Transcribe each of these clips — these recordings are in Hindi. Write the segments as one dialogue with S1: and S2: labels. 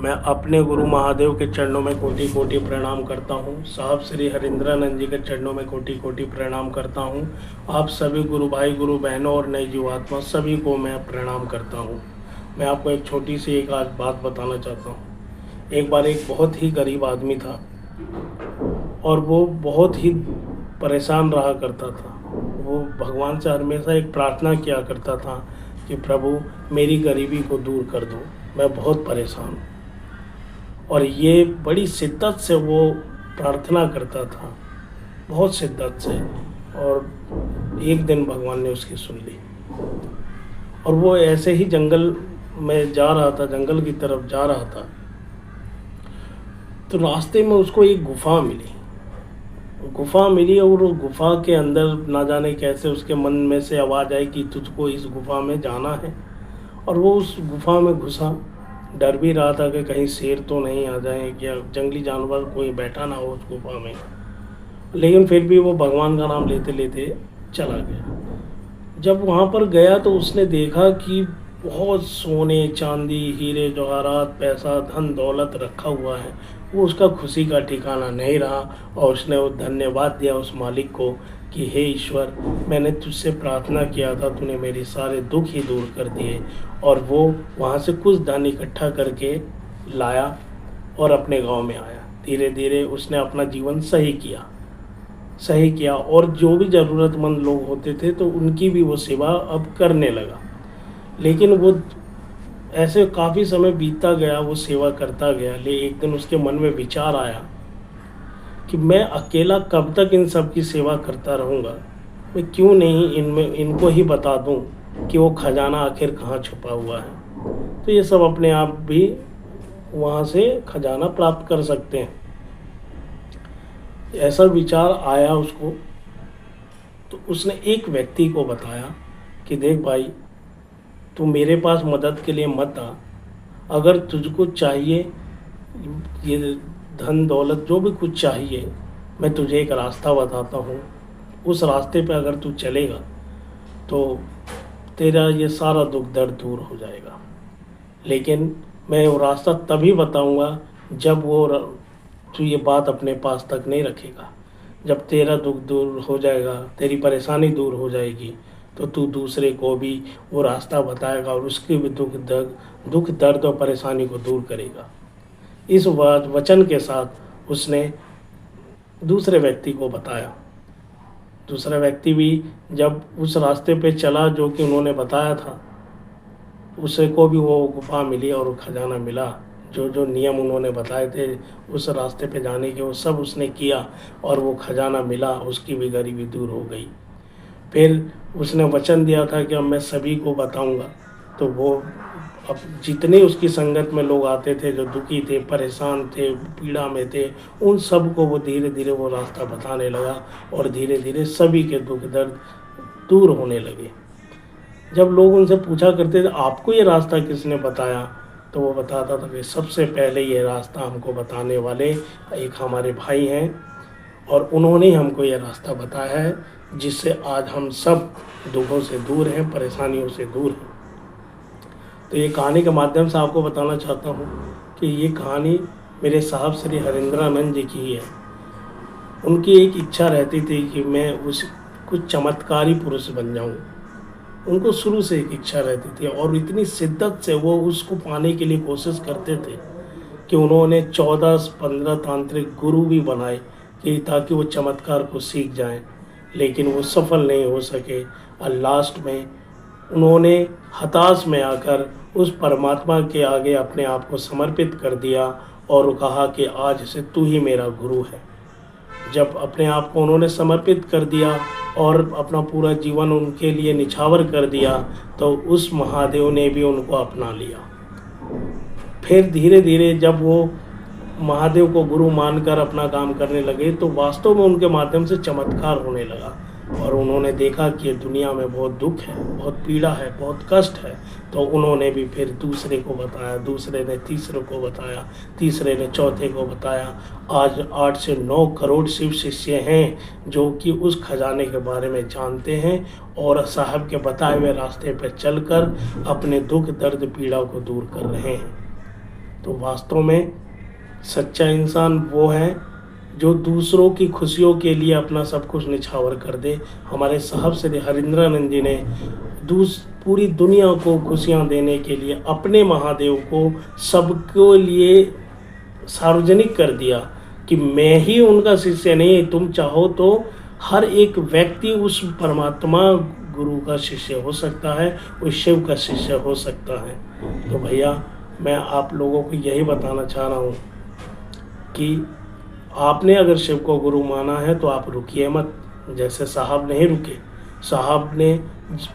S1: मैं अपने गुरु महादेव के चरणों में कोटि कोटि प्रणाम करता हूँ। साहब श्री हरिंद्रानंद जी के चरणों में कोटि कोटि प्रणाम करता हूँ। आप सभी गुरु भाई, गुरु बहनों और नई जीवात्मा सभी को मैं प्रणाम करता हूँ। मैं आपको एक छोटी सी एक आज बात बताना चाहता हूँ। एक बार एक बहुत ही गरीब आदमी था और वो बहुत ही परेशान रहा करता था। वो भगवान से हमेशा एक प्रार्थना किया करता था कि प्रभु मेरी गरीबी को दूर कर दो, मैं बहुत परेशान हूँ। और ये बड़ी शिद्दत से वो प्रार्थना करता था, बहुत शिद्दत से। और एक दिन भगवान ने उसकी सुन ली और वो ऐसे ही जंगल में जा रहा था, जंगल की तरफ जा रहा था, तो रास्ते में उसको एक गुफा मिली और उस गुफा के अंदर ना जाने कैसे उसके मन में से आवाज़ आई कि तुझको इस गुफा में जाना है। और वो उस गुफा में घुसा। डर भी रहा था कि कहीं शेर तो नहीं आ जाए या जंगली जानवर कोई बैठा ना हो उस गुफा में, लेकिन फिर भी वो भगवान का नाम लेते लेते चला गया। जब वहाँ पर गया तो उसने देखा कि बहुत सोने चांदी हीरे जवाहरात पैसा धन दौलत रखा हुआ है। वो उसका खुशी का ठिकाना नहीं रहा और उसने वो धन्यवाद दिया उस मालिक को कि हे ईश्वर, मैंने तुझसे प्रार्थना किया था, तूने मेरे सारे दुख ही दूर कर दिए। और वो वहाँ से कुछ धन इकट्ठा करके लाया और अपने गांव में आया। धीरे धीरे उसने अपना जीवन सही किया और जो भी ज़रूरतमंद लोग होते थे तो उनकी भी वो सेवा अब करने लगा। लेकिन वो ऐसे काफ़ी समय बीतता गया, वो सेवा करता गया। लेकिन एक दिन उसके मन में विचार आया कि मैं अकेला कब तक इन सब की सेवा करता रहूँगा, मैं क्यों नहीं इनको ही बता दूँ कि वो खजाना आखिर कहाँ छुपा हुआ है, तो ये सब अपने आप भी वहाँ से खजाना प्राप्त कर सकते हैं। ऐसा विचार आया उसको, तो उसने एक व्यक्ति को बताया कि देख भाई, तू मेरे पास मदद के लिए मत आ, अगर तुझको चाहिए ये धन दौलत जो भी कुछ चाहिए, मैं तुझे एक रास्ता बताता हूँ। उस रास्ते पे अगर तू चलेगा तो तेरा ये सारा दुख दर्द दूर हो जाएगा। लेकिन मैं वो रास्ता तभी बताऊँगा जब तू ये बात अपने पास तक नहीं रखेगा। जब तेरा दुख दूर हो जाएगा, तेरी परेशानी दूर हो जाएगी, तो तू दूसरे को भी वो रास्ता बताएगा और उसके भी दुख दर्द और परेशानी को दूर करेगा। इस वचन के साथ उसने दूसरे व्यक्ति को बताया। दूसरा व्यक्ति भी जब उस रास्ते पे चला जो कि उन्होंने बताया था, उसे को भी वो गुफा मिली और वो खजाना मिला। जो जो नियम उन्होंने बताए थे उस रास्ते पे जाने के, वो सब उसने किया और वो खजाना मिला, उसकी भी गरीबी दूर हो गई। फिर उसने वचन दिया था कि अब मैं सभी को बताऊंगा। तो वो अब जितने उसकी संगत में लोग आते थे जो दुखी थे, परेशान थे, पीड़ा में थे, उन सब को वो धीरे धीरे वो रास्ता बताने लगा और धीरे धीरे सभी के दुख दर्द दूर होने लगे। जब लोग उनसे पूछा करते थे आपको ये रास्ता किसने बताया, तो वो बताता था कि सबसे पहले ये रास्ता हमको बताने वाले एक हमारे भाई हैं और उन्होंने ही हमको ये रास्ता बताया है, जिससे आज हम सब दुखों से दूर हैं, परेशानियों से दूर हैं। तो ये कहानी के माध्यम से आपको बताना चाहता हूँ कि ये कहानी मेरे साहब श्री हरिंद्रानंद जी की ही है। उनकी एक इच्छा रहती थी कि मैं कुछ चमत्कारी पुरुष बन जाऊँ। उनको शुरू से एक इच्छा रहती थी और इतनी शिद्दत से वो उसको पाने के लिए कोशिश करते थे कि उन्होंने 14-15 तांत्रिक गुरु भी बनाए कि ताकि वो चमत्कार को सीख जाएं, लेकिन वो सफल नहीं हो सके। और लास्ट में उन्होंने हताश में आकर उस परमात्मा के आगे अपने आप को समर्पित कर दिया और कहा कि आज से तू ही मेरा गुरु है। जब अपने आप को उन्होंने समर्पित कर दिया और अपना पूरा जीवन उनके लिए निछावर कर दिया, तो उस महादेव ने भी उनको अपना लिया। फिर धीरे धीरे जब वो महादेव को गुरु मानकर अपना काम करने लगे तो वास्तव में उनके माध्यम से चमत्कार होने लगा और उन्होंने देखा कि दुनिया में बहुत दुख है, बहुत पीड़ा है, बहुत कष्ट है। तो उन्होंने भी फिर दूसरे को बताया, दूसरे ने तीसरे को बताया, तीसरे ने चौथे को बताया। आज 8 से 9 करोड़ शिव शिष्य हैं जो कि उस खजाने के बारे में जानते हैं और साहब के बताए हुए रास्ते पर चलकर अपने दुख दर्द पीड़ा को दूर कर रहे हैं। तो वास्तव में सच्चा इंसान वो है जो दूसरों की खुशियों के लिए अपना सब कुछ निछावर कर दे। हमारे साहब श्री हरिंद्रानंद जी ने पूरी दुनिया को खुशियाँ देने के लिए अपने महादेव को सबके लिए सार्वजनिक कर दिया कि मैं ही उनका शिष्य नहीं, तुम चाहो तो हर एक व्यक्ति उस परमात्मा गुरु का शिष्य हो सकता है, उस शिव का शिष्य हो सकता है। तो भैया मैं आप लोगों को यही बताना चाह रहा हूँ कि आपने अगर शिव को गुरु माना है तो आप रुकिए मत, जैसे साहब नहीं रुके। साहब ने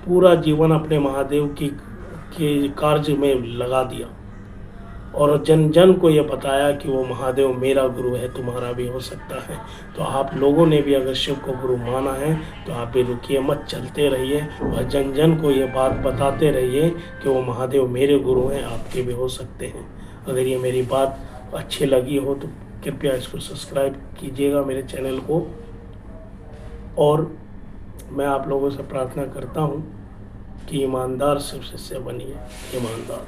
S1: पूरा जीवन अपने महादेव के कार्य में लगा दिया और जन जन को ये बताया कि वो महादेव मेरा गुरु है, तुम्हारा भी हो सकता है। तो आप लोगों ने भी अगर शिव को गुरु माना है तो आप भी रुकिए मत, चलते रहिए और जन जन को ये बात बताते रहिए कि वो महादेव मेरे गुरु हैं, आपके भी हो सकते हैं। अगर ये मेरी बात अच्छी लगी हो तो कृपया इसको सब्सक्राइब कीजिएगा मेरे चैनल को, और मैं आप लोगों से प्रार्थना करता हूँ कि ईमानदार शिव शिष्य बनिए। ईमानदार।